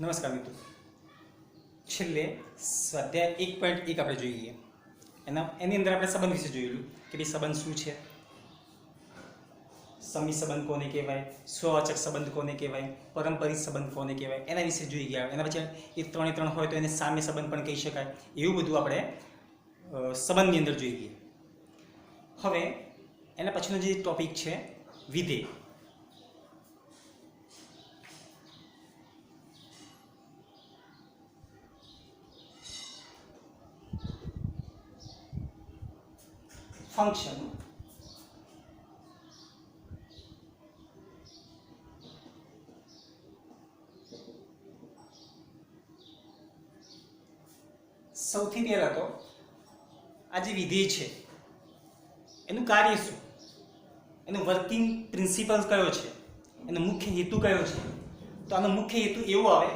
નમસ્કાર મિત્રો, છેલ્લે સ્વાધ્યાય 1.1 આપણે જોઈએ. એની અંદર આપણે સંબંધ વિશે જોયેલું કે ભાઈ સંબંધ શું છે, સમી સંબંધ કોને કહેવાય, સ્વવાચક સંબંધ કોને કહેવાય, પારંપરિક સંબંધ કોને કહેવાય, એના વિશે જોઈ ગયા. એના પછી એ ત્રણે ત્રણ હોય તો એને સામ્ય સંબંધ પણ કહી શકાય. એવું બધું આપણે સંબંધની અંદર જોઈ ગયા. હવે એના પછીનો જે ટોપિક છે વિધેય. ફંક્શન સૌથી પહેલા તો આ જે વિધેય છે એનું કાર્ય શું, એનું વર્કિંગ પ્રિન્સિપલ કયો છે, એનો મુખ્ય હેતુ કયો છે. તો આનો મુખ્ય હેતુ એવો આવે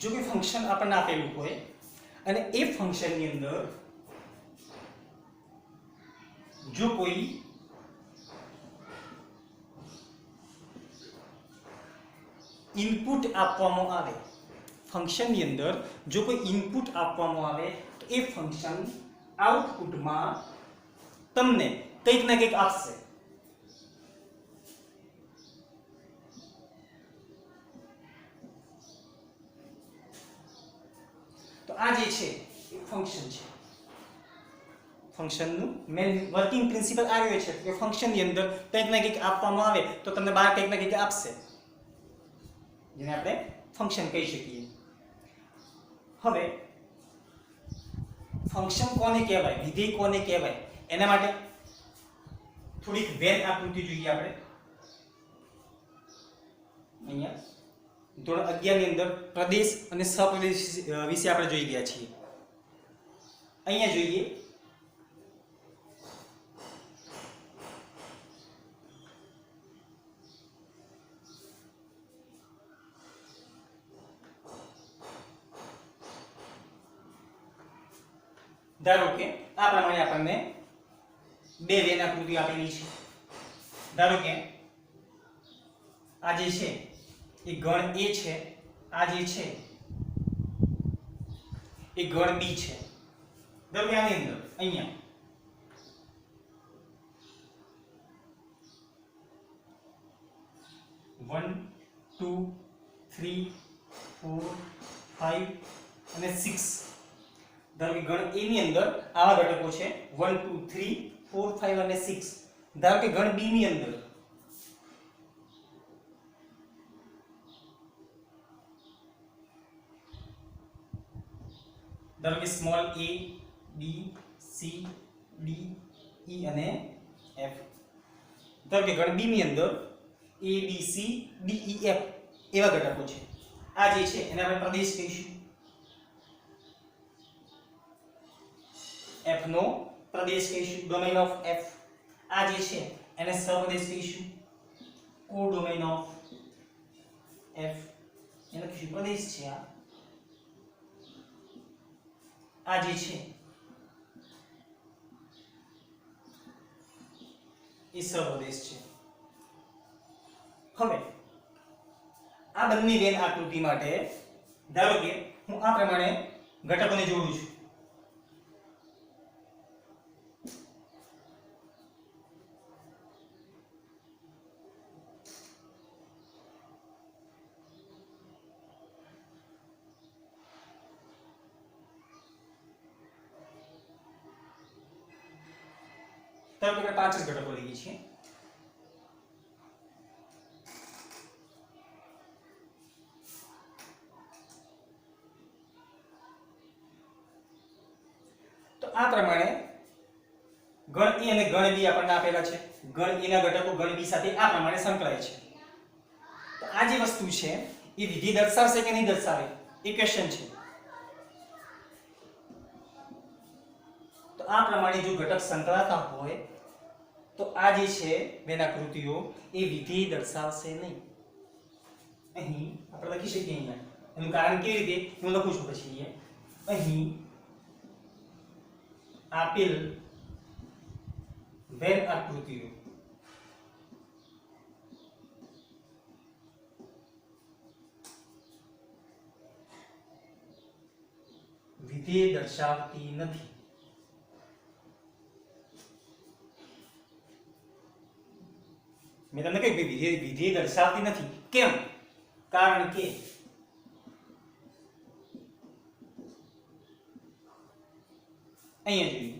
જો કોઈ ફંક્શન આપણને આપેલું હોય અને એ ફંક્શનની અંદર જો કોઈ ઇનપુટ આપવામાં આવે, ફંક્શનની અંદર જો કોઈ ઇનપુટ આપવામાં આવે તો એ ફંક્શન આઉટપુટમાં તમને કંઈક ના કંઈક આપશે. તો આ જે છે એ ફંક્શન છે. ફંક્શનનું મેન વર્કિંગ પ્રિન્સિપલ આવ્યો છે કે ફંક્શનની અંદર કંઈક ના કંઈક આપવામાં આવે તો તમને બહાર કંઈક ના કંઈક આપશે, જેને આપણે ફંક્શન કહી શકીએ. હવે ફંક્શન કોને કહેવાય, વિધેય કોને કહેવાય, એના માટે થોડીક વેન આકૃતિ જોઈએ આપણે. અહીંયા ધોરણ 11 ની અંદર પ્રદેશ અને સપ્રદેશ વિશે આપણે જોઈ ગયા છીએ. અહીંયા જોઈએ ધારો કે આ પ્રમાણે આપણને બે વેન આકૃતિ આપેલી છે. ધારો કે આ જે છે એ ગણ A છે, આ જે છે એ ગણ B છે. ધારો કે આની અંદર અહીંયા વન 2 3 4 5 અને 6. ધારો કે ગણ A ની અંદર આવા ઘટકો છે 1 2 3 4 5 અને 6. ધારો કે ગણ B ની અંદર ધારો કે small a b c d e અને f. ધારો કે ગણ B ની અંદર a b c d e f એવા ઘટકો છે. આ જે છે એને આપણે પ્રદેશ કહીશું. f નો પ્રદેશ કહીશું, ડોમેન ઓફ f. આ જે છે એને સપ્રદેશ કહીશું, કોડોમેન ઓફ f. એને કહીશું પ્રદેશ છે. આ જે છે એ સપ્રદેશ છે. હવે આ બંને વેન આકૃતિ માટે ધારો કે હું આ પ્રમાણે ઘટકોને જોડું છું. ધારો કે આપણે 5 જ ઘટકો લઈએ છીએ. તો આ પ્રમાણે ગણ A અને ગણ B આપણને આપેલા છે. ગણ A ના ઘટકો ગણ B સાથે આ પ્રમાણે સંકળાય છે. તો આ જે વસ્તુ છે એ વિધેય દર્શાવશે કે નહીં દર્શાવે એ ક્વેશ્ચન છે. તો આ પ્રમાણે જો ઘટક સંકળાતા હોય તો આ જે છે બેન આકૃતિઓ એ વિધેય દર્શાવશે નહીં. અહીં આપણે લખી શકીએ અહીંયા એનું કારણ કેવી રીતે હું લખું છું. પછી અહીં આપેલ વેન આકૃતિઓ વિધેય દર્શાવતી નથી. મેં તમને કહ્યું કે વિધેય દર્શાવતી નથી. કેમ? કારણ કે અહીંયા જોઈએ,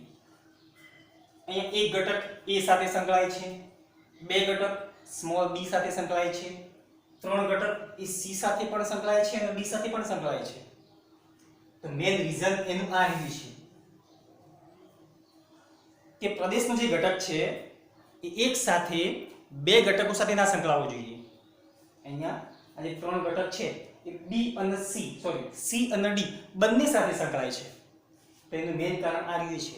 અહીંયા એક ઘટક a સાથે સંકળાય છે, બે ઘટક સ્મોલ b સાથે સંકળાય છે, ત્રણ ઘટક એ c સાથે પણ સંકળાય છે અને b સાથે પણ સંકળાય છે. તો મેઇન રીઝન એનું આ રહ્યું છે કે પ્રદેશનો જે ઘટક છે એ એક સાથે બે ઘટકો સાથે ના સંકળાવવો જોઈએ. અહીંયા આ જે ત્રણ ઘટક છે એ b અને c અને d બંને સાથે સંકળાય છે. તો એનું મેઇન કારણ આ રહ્યું છે.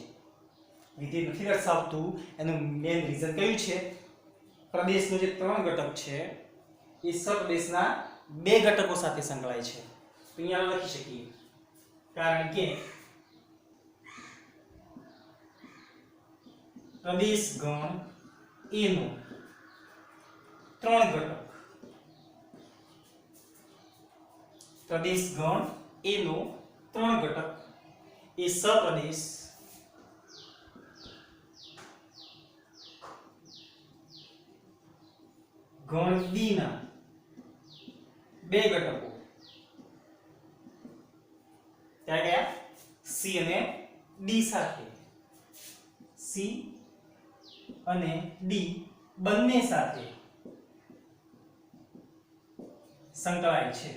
વિધેય નથી દર્શાવતું એનું મેઇન રીઝન કયું છે? પ્રદેશનો જે ત્રણ ઘટક છે એ સપ્રદેશના બે ઘટકો સાથે સંકળાય છે. તો અહીંયા લખી શકીએ કારણ કે પ્રદેશ ગણ A નો ત્રણ ઘટક, પ્રદેશ ગણ A નો ત્રણ ઘટક એ સપ્રદેશ ગણ B ના બે ઘટકો ત્યાં ગયા C અને D સાથે, C અને D બંને સાથે સંકળાય છે.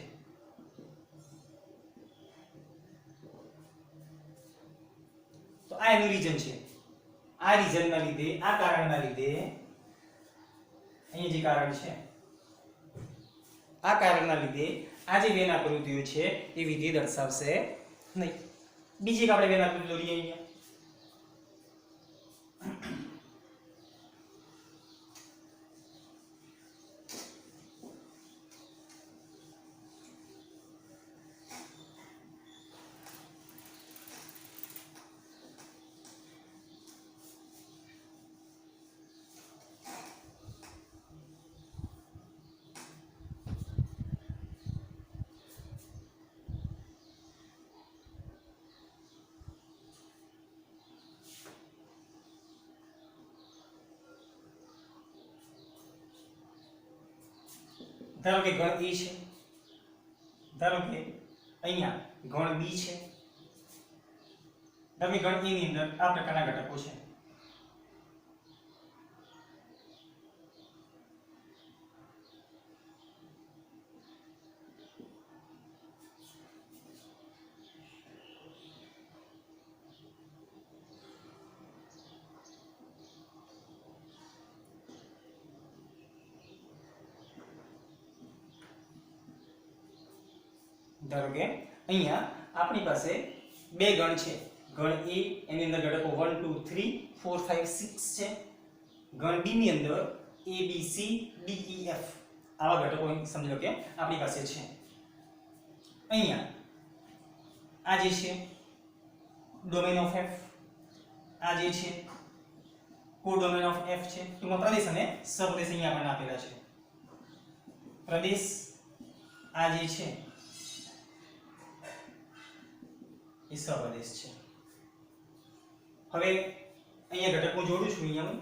તો આ એનું રીઝન છે. આ રીઝનના લીધે, આ કારણના લીધે અહીં જે કારણ છે આ કારણના લીધે આ જે વેન આકૃતિઓ છે એ વિધેય દર્શાવશે નહીં. બીજી એક આપણે વેન આકૃતિ દોરીએ અહીંયા. ધારો કે ગણ A છે, ધારો કે અહીંયા ગણ B છે, ધારો કે ગણ A ની અંદર આ પ્રકારના ઘટકો છે. ધારો કે અહીંયા આપણી પાસે બે ગણ છે. ગણ A એની અંદર ઘટકો 1 2 3 4 5 6 છે. ગણ B ની અંદર A B C D E F આવા ઘટકો સમજી લો કે આપણી પાસે છે. અહીંયા આ જે છે ડોમેન ઓફ F, આ જે છે કોડોમેન ઓફ F છે. ટૂંકમાં પ્રદેશ અને સપ્રદેશ અહીંયા આપણને આપેલા છે. પ્રદેશ આ જે છે એ સપ્રદેશ છે. હવે અહીંયા ઘટક હું જોડું છું. અહીંયા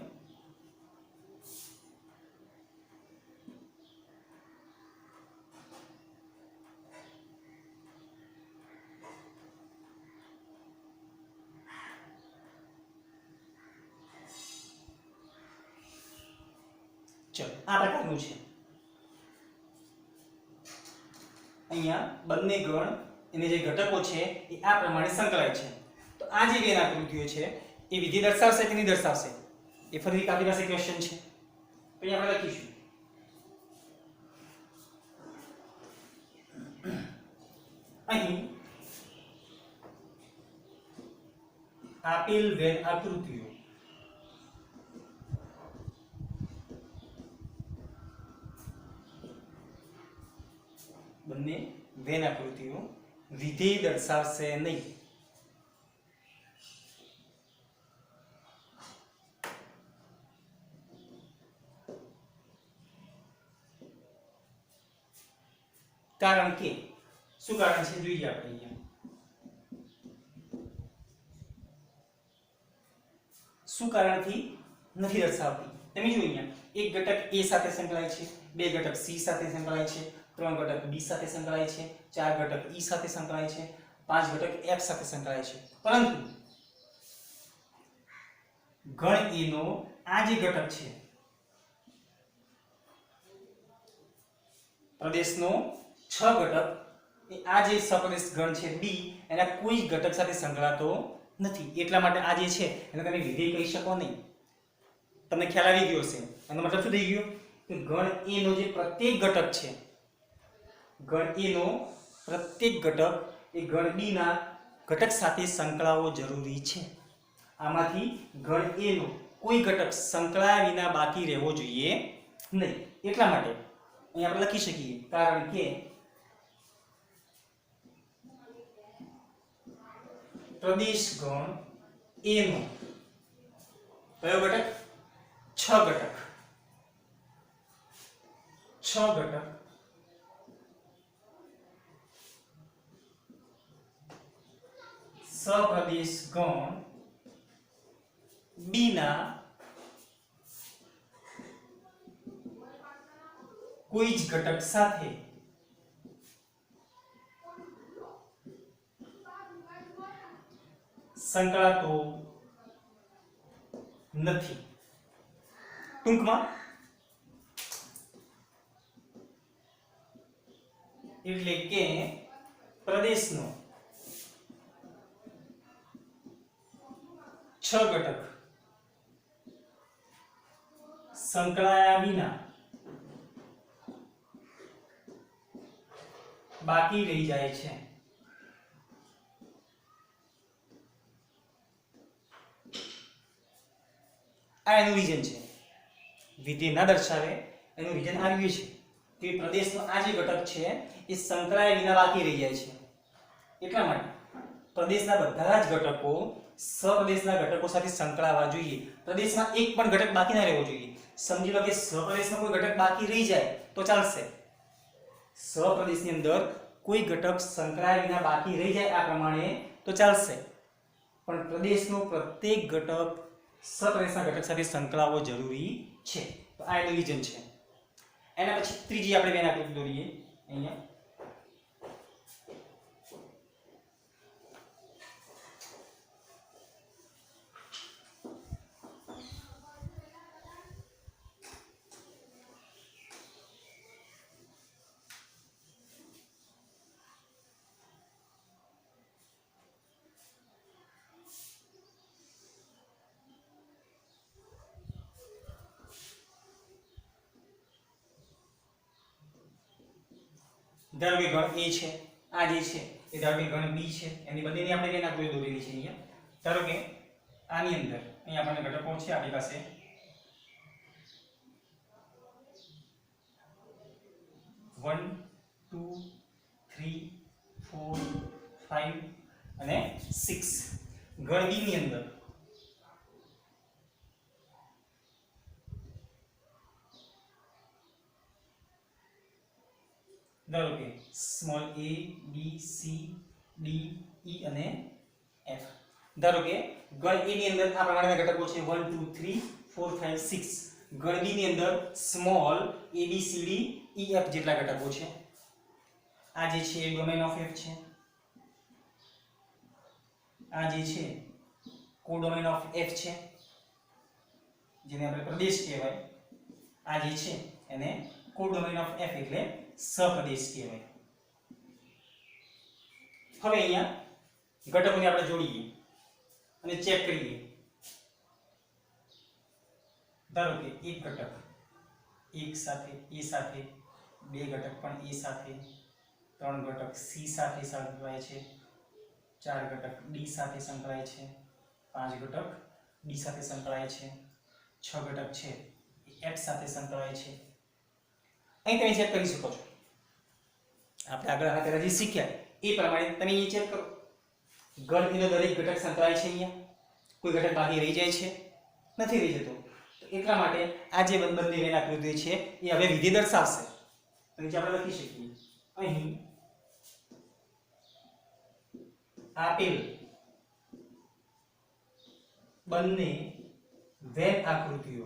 ચલો આ પ્રકારનું છે. અહીંયા બંને ગણ એને જે ઘટકો છે એ આ પ્રમાણે સંકળાય છે. તો આ જે વેન આકૃતિઓ છે એ વિધેય દર્શાવશે કે નહીં દર્શાવશે એ ફરીથી આપણી પાસે ક્વેશ્ચન છે. તો અહીંયા આપણે લખીશું અહીં આપેલ વેન આકૃતિઓ બંને વેન આકૃતિઓ વિધેય દર્શાવશે નહીં. કારણ કે શું કારણ છે જોઈએ આપણે અહીંયા શું કારણથી નથી દર્શાવતી તમે જો અહીંયા એક ઘટક a સાથે સંકળાય છે બે ઘટક c સાથે સંકળાય છે ત્રણ ઘટક b સાથે સંકળાય છે ચાર ઘટક e સાથે સંકળાય છે પાંચ ઘટક f સાથે સંકળાય છે પરંતુ ગણ a નો આ જે ઘટક છે પ્રદેશનો 6 ઘટક એ આ જે સપ્રદેશ ગણ છે b એના કોઈ ઘટક સાથે સંકળાતો નથી એટલા માટે આ જે છે એને તમે વિધેય કહી શકો નહીં તમને ખ્યાલ આવી ગયો હશે એનો મતલબ શું થઈ ગયો કે ગણ a નો જે પ્રત્યેક ઘટક છે ગણ a નો પ્રત્યેક ઘટક એ ગણ b ના ઘટક સાથે સંકળાવવો જરૂરી છે આમાંથી ગણ a નો કોઈ ઘટક સંકળાયા વિના બાકી રહેવો જોઈએ નહીં એટલા માટે અહીં આપણે લખી શકીએ કારણ કે પ્રદેશ ગણ a નો કયો ઘટક 6 ઘટક સપ્રદેશ ગણ b ના કોઈ જ ઘટક સાથે સંકળાતો નથી ટૂંકમાં એટલે કે પ્રદેશનો 6 ઘટક સંકળાયા વિના બાકી રહી જાય છે આ એનું રીઝન છે વિધેય ના દર્શાવે એનું રીઝન આવ્યું છે કે પ્રદેશનો આ જે ઘટક છે એ સંકળાયા વિના બાકી રહી જાય છે એટલા માટે પ્રદેશના બધા જ ઘટકો સપ્રદેશના ઘટકો સાથે સંકળાવા જોઈએ પ્રદેશમાં એક પણ ઘટક બાકી ના રહેવો જોઈએ સમજી લો કે સપ્રદેશમાં કોઈ ઘટક બાકી રહી જાય તો ચાલશે સપ્રદેશની અંદર કોઈ ઘટક સંકળાયા વિના બાકી રહી જાય આ પ્રમાણે તો ચાલશે પણ પ્રદેશનો પ્રત્યેક ઘટક સપ્રદેશના ઘટક સાથે સંકળાવવો જરૂરી છે તો આ એનું રીઝન છે એના પછી ત્રીજી આપણે બેન આકૃતિ દોરીએ અહીંયા ધારો કે ગણ a છે આ જે છે એ ધારો કે ગણ b છે એની બંનેની આપણે બેન આકૃતિ દોરેલી છે અહીંયા ધારો કે આની અંદર અહીંયા આપણને ઘટકો છે આપણી પાસે 1 2 3 4 5 અને 6 ગણ b ની અંદર ધારો કે small a b c d e અને f ધારો કે ગણ a ની અંદર આ પ્રમાણેના ઘટકો છે 1 2 3 4 5 6 ગણ b ની અંદર small a b c d e f જેટલા ઘટકો છે આ જે છે એ ડોમેન ઓફ f છે આ જે છે કોડોમેન ઓફ f છે જેને આપણે પ્રદેશ કહેવાય આ જે છે એને કોડોમેન ઓફ f એટલે સપ્રદેશ કહેવાય હવે અહીંયા ઘટકોને આપણે જોડીએ અને ચેક કરીએ ધારો કે એક ઘટક એક સાથે a સાથે બે ઘટક પણ a સાથે ત્રણ ઘટક c સાથે સંકળાય છે ચાર ઘટક d સાથે સંકળાય છે પાંચ ઘટક d સાથે સંકળાય છે છ ઘટક છે એ f સાથે સંકળાય છે અહીં તમે ચેક કરી શકો છો આપણે આગળ આના પહેલા જે શીખ્યા એ પ્રમાણે તમે અહીં ચેક કરો ગણનો દરેક ઘટક સંકળાય છે અહીંયા કોઈ ઘટક બાકી રહી જાય છે નથી રહી જતો તો એટલા માટે આ જે બંને આકૃતિ છે એ હવે વિધેય દર્શાવશે તો નીચે આપણે લખી શકીએ અહીં આપેલ બંને વેન આકૃતિઓ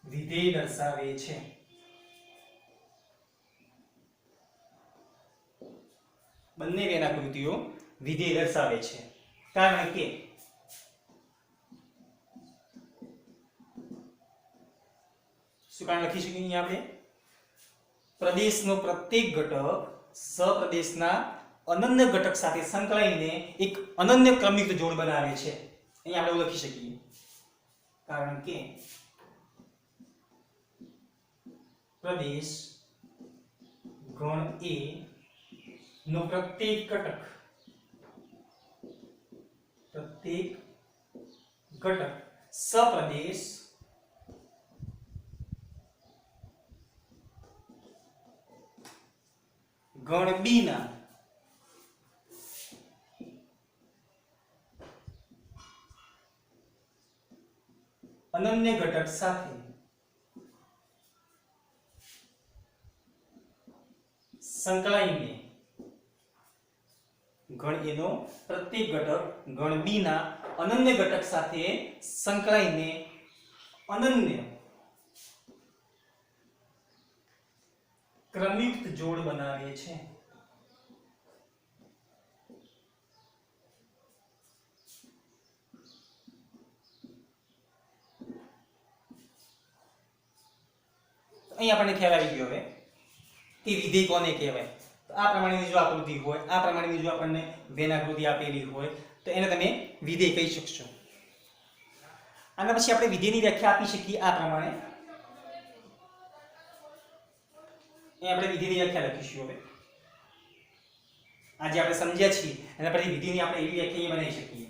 વિધેય દર્શાવે છે. બંને વેન આકૃતિઓ વિધેય દર્શાવે છે કારણ કે શું કારણ લખી શકીએ અહીંયા આપણે? પ્રદેશનો પ્રત્યેક ઘટક સપ્રદેશના અનન્ય ઘટક સાથે સંકળાઈને એક અનન્ય ક્રમયુક્ત જોડ બનાવે છે. અહીંયા આપણે એવું લખી શકીએ કારણ કે પ્રદેશ ગણ A નો પ્રત્યેક ઘટક સપ્રદેશ ગણ B ના અનન્ય ઘટક સાથે સંકળાઈને ગણ A નો પ્રત્યેક ઘટક ગણ B ના અનન્ય ઘટક સાથે સંકળાઈને અનન્ય ક્રમયુક્ત જોડ બનાવે છે. અહીં આપણને ખ્યાલ આવી ગયો હવે કે વિધેય કોને કહેવાય. તો આ પ્રમાણેની જો આકૃતિ હોય, આ પ્રમાણેની જો આપણને વેન આકૃતિ આપેલી હોય તો એને તમે વિધેય કહી શકશો. આના પછી આપણે વિધેયની વ્યાખ્યા આપી શકીએ આ પ્રમાણે. અહીં આપણે વિધેયની વ્યાખ્યા લખીશું. હવે આજે આપણે સમજ્યા છીએ એના પરથી વિધેયની આપણે એવી વ્યાખ્યા બનાવી શકીએ.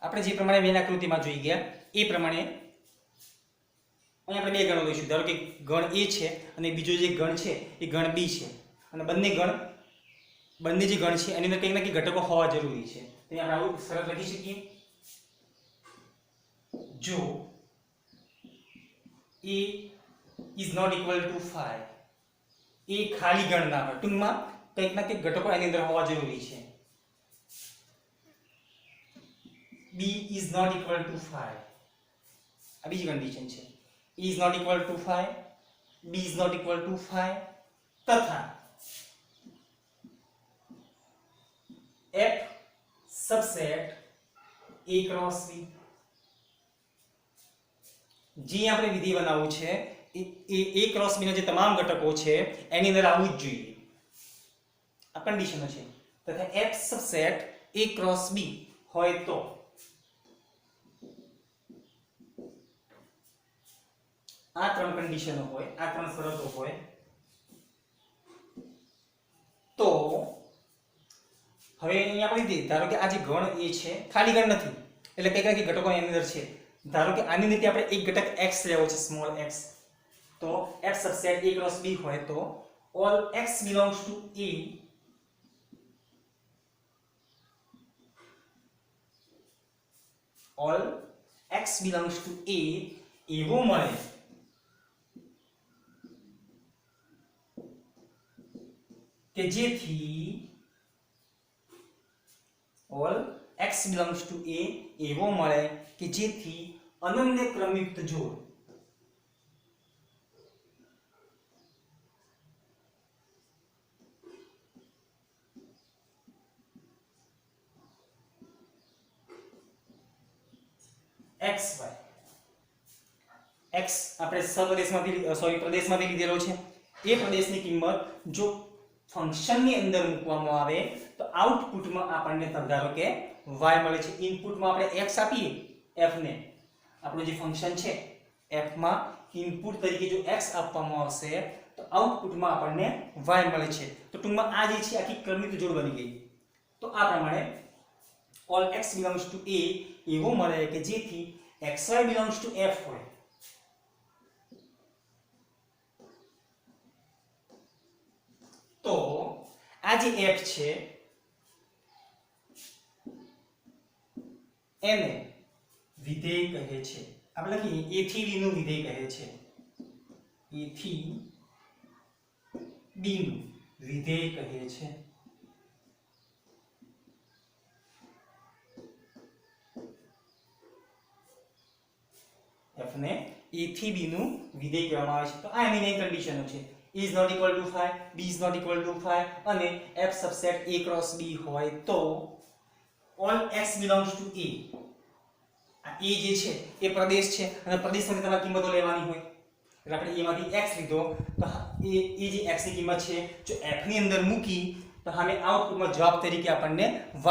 આપણે જે પ્રમાણે વેન આકૃતિમાં જોઈ ગયા એ પ્રમાણે અહીં આપણે બે ગણો લઈશું. ધારો કે ગણ A છે અને બીજો જે ગણ છે એ ગણ B છે અને બંને જે ગણ છે એની અંદર કંઈક ના કંઈક ઘટકો હોવા જરૂરી છે. તો આપણે આવું સરળ લખી શકીએ. જો A is not equal to 5, એ ખાલી ગણ ના હોય, ટૂંકમાં કંઈક ના કંઈક ઘટકો એની અંદર હોવા જરૂરી છે. B is not equal to 5, આ બીજી કન્ડિશન છે. E is not equal to 5, B is not equal to 5 તથા F subset A cross B. જે આપણે વિધિ બનાવવું છે એ A cross B ના જે તમામ ઘટકો છે એની અંદર આવવું જ જોઈએ. આ કન્ડિશન છે. તથા F subset A cross B હોય તો આ ત્રણ કન્ડિશનો હોય, આ ત્રણ શરતો હોય તો હવે અહીંયા આપણે દે ધારો કે આ જે ગણ A છે ખાલી ગણ નથી એટલે કઈ કઈ ઘટકો એની અંદર છે. ધારો કે આની અંદર આપણે એક ઘટક x લેવો છે, સ્મોલ x, તો F subset A cross B હોય તો all x belongs to A એવું મળે કે જેથી all x belongs to A એવો મળે કે જેથી અનન્ય ક્રમયુક્ત જોડ xy, x આપણે પ્રદેશમાંથી લીધેલો છે. એ પ્રદેશની કિંમત જો ફંક્શનની અંદર મૂકવામાં આવે તો આઉટપુટમાં આપણને ધારો કે y મળે છે. ઇનપુટમાં આપણે x આપીએ f ને, આપણું જે ફંક્શન છે f માં ઇનપુટ તરીકે જો x આપવામાં આવશે તો આઉટપુટમાં આપણને y મળે છે. તો ટૂંકમાં આ જે છે આખી ક્રમિક જોડ બની ગઈ. તો આ પ્રમાણે all x belongs to a એવો મળે કે જેથી xy belongs to f હોય. તો આ જે f છે એને વિધેય કહે છે. આપણે લખીએ a થી b નું વિધેય કહે છે. a થી b નું વિધેય કહે છે. f ને a થી b નું વિધેય કહેવામાં આવે છે. તો આ એની મેઇન કન્ડિશનો છે. a is not equal to 5, b is not equal to 5 અને f subset a cross b હોય તો all x belongs to a. આ a જે છે એ પ્રદેશ છે અને પ્રદેશમાંથી તમારે કિંમતો લેવાની હોય એટલે આપણે a માંથી x લીધો તો એ જે x ની કિંમત છે જો f ની અંદર મૂકી તો સામે આઉટપુટમાં જવાબ તરીકે આપણને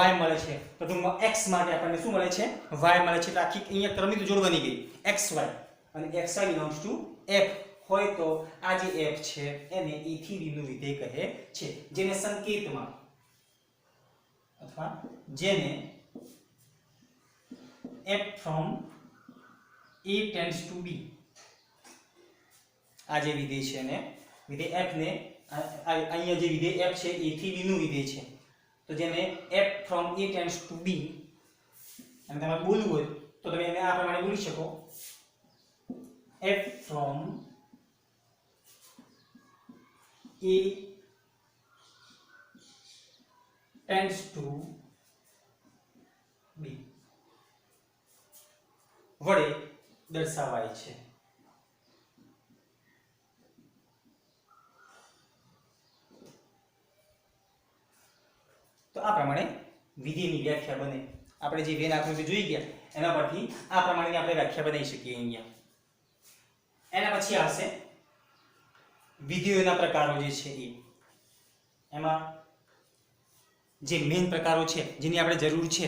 y મળે છે. તો ટૂંકમાં x માટે આપણને શું મળે છે? y મળે છે. તો આખી અહીંયા ક્રમિક જોડ બની ગઈ xy અને xy belongs to f હોય તો આ જે f છે એને a થી b નું વિધેય કહે છે. જેને સંકેતમાં અથવા જેને f from a tends to b આ જે વિધેય છે ને વિધેય f ને અહીંયા જે વિધેય f છે a થી b નું વિધેય છે તો જેને f from a tends to b અને તમારે બોલવું હોય તો તમે એને આ પ્રમાણે બોલી શકો f from a tends to b વડે દર્શાવાય છે. તો આ પ્રમાણે વિધેયની વ્યાખ્યા બને. આપણે જે વેન આકૃતિ જોઈ ગયા એના પરથી આ પ્રમાણેની આપણે વ્યાખ્યા બનાવી શકીએ. અહીંયા એના પછી આવશે વિધેયોના પ્રકારો જે છે એમાં જે મેઇન પ્રકારો છે જેની આપણે જરૂર છે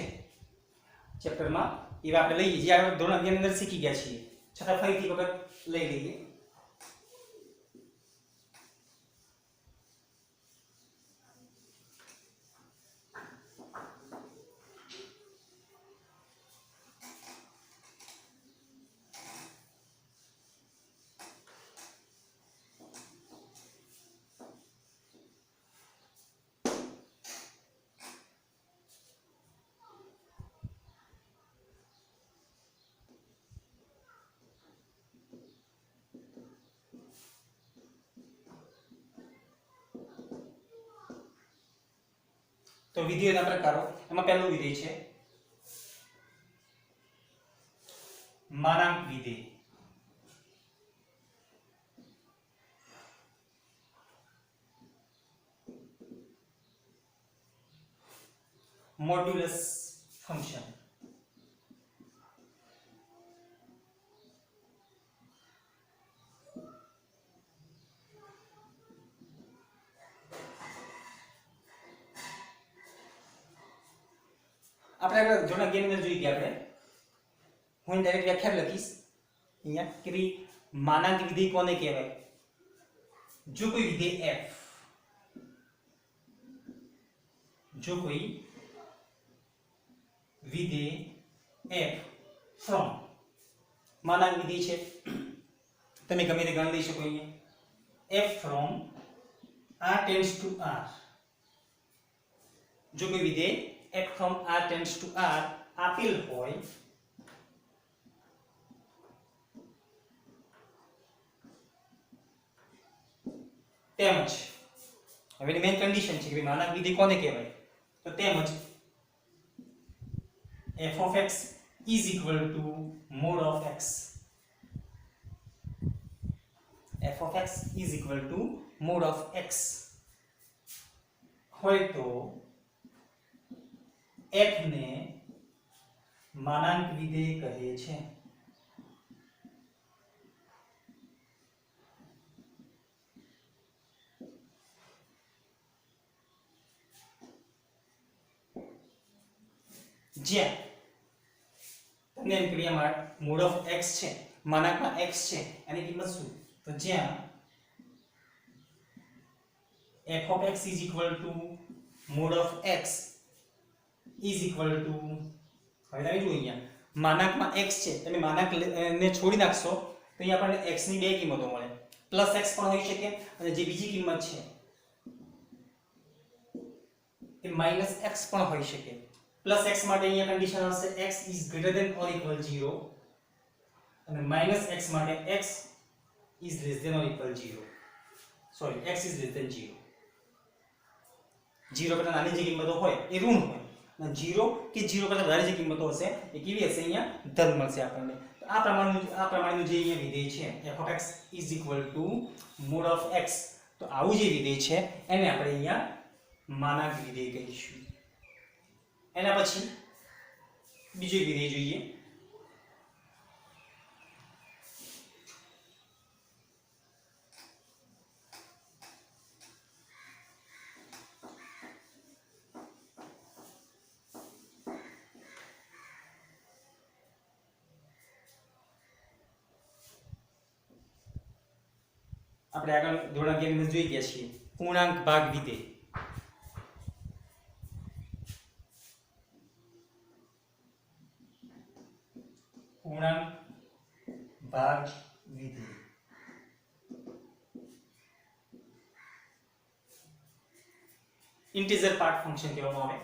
ચેપ્ટરમાં એવા આપણે લઈએ જે આપણે ધોરણ 11 ની અંદર શીખી ગયા છીએ છતાં ફરીથી વખત લઈ લઈએ. તો વિધેયોના પ્રકારો એમાં પહેલું વિધેય છે માનાંક વિધેય. Modulus function. આપણે ધોરણ 11 ની અંદર જોઈ ગયા આપણે. હું ડાયરેક્ટ વ્યાખ્યા લખીશ અહીંયા કે ભાઈ માનાંક વિધેય કોને કહેવાય? જો કોઈ વિધેય f જો કોઈ વિધેય f from માનાંક વિધેય છે તમે ગમે તે ગણ લઈ શકો અહીંયા f from r tends to r. જો કોઈ વિધેય f from r tends to r આપેલ હોય તેમજ હવે મેઈન કન્ડિશન છે કે માનાંક વિધેય કોને કહેવાય તો તેમજ f of x is equal to mod of x. f of x is equal to mod of x હોય તો f ને માનાંક વિધેય કહે છે. જ્યાં તમને એમ કે મોડ ઓફ x છે માનાંકમાં x છે એની કિંમત શું? તો જ્યાં f of x is equal to mod of x is equal to, હવે તમે જુઓ અહીંયા માનાંકમાં x છે, તમે માનાંક ને છોડી નાખશો તો અહીંયા આપણને x ની બે કિંમતો મળે, પ્લસ x પણ હોઈ શકે અને જે બીજી કિંમત છે એ માઈનસ x પણ હોઈ શકે. પ્લસ x માટે અહીંયા કન્ડિશન હશે x is greater than or equal 0 અને માઈનસ x માટે x is less than or equal 0, sorry x is less than 0. 0 કરતા નાની જે કિંમતો હોય એ ઋણ હોય અને 0 કે 0 કરતા વધારે જે કિંમતો હશે એ કેવી હશે? અહીંયા ધન મળશે આપણને. તો આ પ્રમાણેનું જે અહીંયા વિધેય છે f of x is equal to mod of x, તો આવું જે વિધેય છે એને આપણે અહીંયા માનાંક વિધેય કહીશું. એના પછી બીજો વિધેય જોઈએ. આપણે આગળ ધોરણ 11 માં જોઈ ગયા છીએ પૂર્ણાંક ભાગ વિધેય. પૂર્ણાંક ભાગ વિધેય ઇન્ટિજર પાર્ટ ફંક્શન કહેવામાં આવે.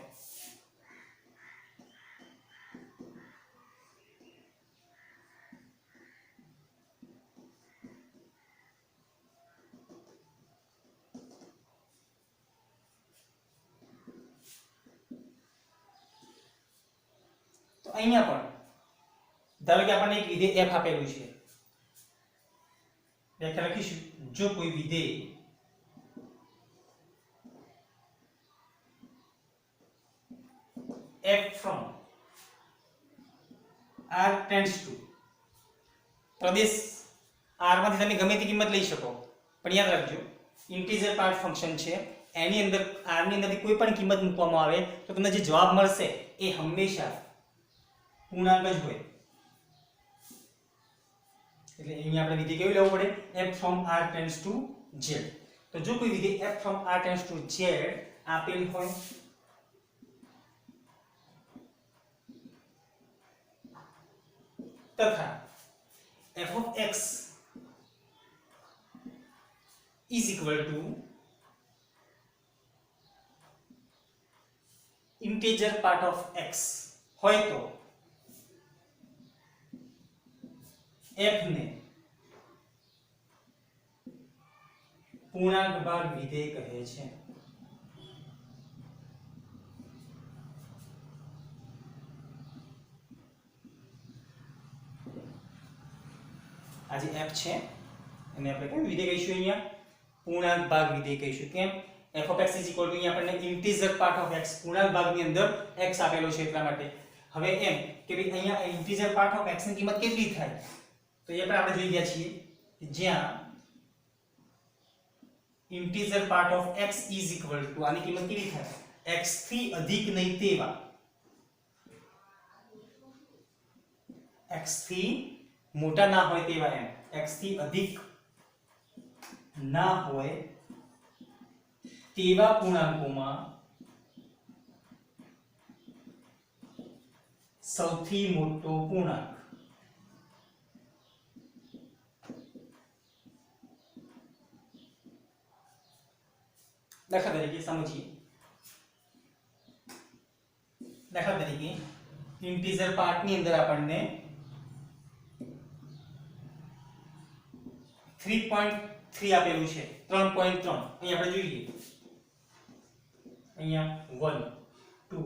તો અહીંયા પણ ધારો કે આપણને એક વિધેય f આપેલું છે, વ્યાખ્યા લખીશું. જો કોઈ વિધેય f from r tends to, Pradesh r માંથી તમે ગમે તે કિંમત લઈ શકો, પણ યાદ રાખજો ઇન્ટિજર પાર્ટ ફંક્શન છે, એની અંદર r ની અંદરથી કોઈ પણ કિંમત મૂકવામાં આવે તો તમને જે જવાબ મળશે એ હંમેશા પૂર્ણાંક જ હોય. એટલે અહીંયા આપણે વિધેય કેવું લેવું પડે? f from r tends to z. તો જો કોઈ વિધેય f from r tends to z આપેલ હોય તથા f of x is equal to integer part of x હોય તો f ને પૂર્ણાંક ભાગ વિધેય કહે છે. આ જે f છે એને આપણે કયું વિધેય કહીશું? અહીંયા પૂર્ણાંક ભાગ વિધેય કહીશું. કેમ? f of x is equal to અહીંયા આપણને integer part of x, પૂર્ણાંક ભાગની અંદર x આપેલો છે એટલા માટે. હવે એમ કે ભાઈ અહીંયા integer part of x ની કિંમત કેટલી થાય? તો એ પણ આપણે જોઈ ગયા છીએ જ્યાં integer part of x is equal to, આની કિંમત કેવી થાય? x થી અધિક નહીં તેવા, x થી મોટા ના હોય તેવા, એમ x થી અધિક ના હોય તેવા પૂર્ણાંકોમાં સૌથી મોટો પૂર્ણાંક. દાખલા તરીકે સમજીએ. દાખલા તરીકે ઇન્ટિજર પાર્ટ ની અંદર આપણને 3.3 આપેલું છે, 3.3. અહીં આપણે જોઈએ અહીંયા 1 2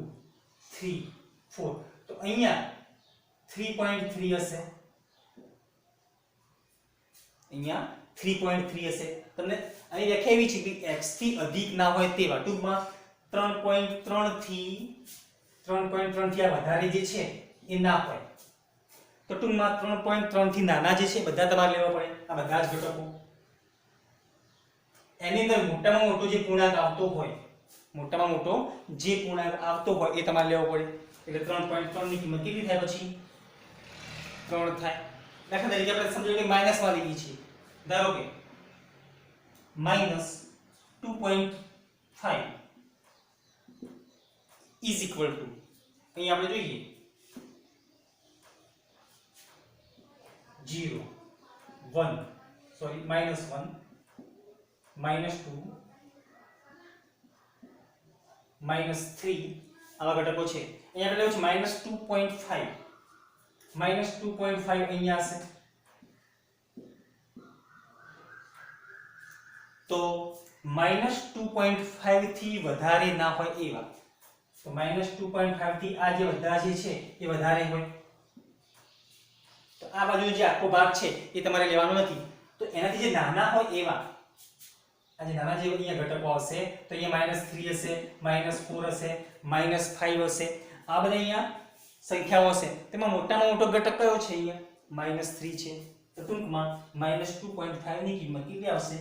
3 4, તો અહીંયા 3.3 હશે, અહીંયા 3.3 હશે. તમને અહીં વ્યાખ્યા એવી છે કે x થી અધિક ના હોય તેવા, ટૂંકમાં 3.3 થી આ વધારે જે છે એ ના હોય. તો ટૂંકમાં 3.3 થી નાના જે છે બધા તમારે લેવા પડે, આ બધા જ ઘટકો. એની અંદર મોટામાં મોટો જે પૂર્ણાંક આવતો હોય, મોટામાં મોટો જે પૂર્ણાંક આવતો હોય એ તમારે લેવો પડે. એટલે 3.3 ની કિંમત કેટલી થાય? પછી 3 થાય. દાખલા તરીકે આપણે સમજો કે માઇનસમાં લીધી છે, ધારો કે -2.5 ઇઝ ઇક્વલ ટુ, અહીં આપણે જોઈએ 0 1 સોરી -1 -2 -3 આવા ઘટકો છે. અહીંયા આપણે લેવું છે -2.5 અહીંયા હશે તો -2.5 થી વધારે ના હોય એવા, તો -2.5 થી આ જે બધા જે છે એ વધારે હોય તો આ બાજુ જે આખો ભાગ છે એ તમારે લેવાનો નથી. તો એનાથી જે નાના હોય એવા, આ જે નાના જે અહીંયા ઘટકો આવશે તો અહીંયા -3 હશે, -4 હશે, -5 હશે, આ બધા અહીંયા સંખ્યાઓ હશે. તેમાં મોટામાં મોટો ઘટક કયો છે? અહીંયા -3 છે. તો ટૂંકમાં -2.5 ની કિંમત કેટલી આવશે?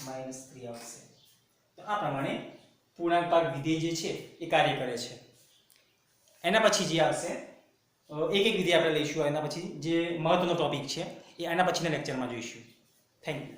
-3 આવશે. તો આ પ્રમાણે પૂર્ણાંક ભાગ વિધેય જે છે એ કાર્ય કરે છે. એના પછી જે આવશે એક એક વિધેય આપણે લઈશું. એના પછી જે મહત્વનો ટોપિક છે એ આના પછીના લેક્ચરમાં જોઈશું. Thank you.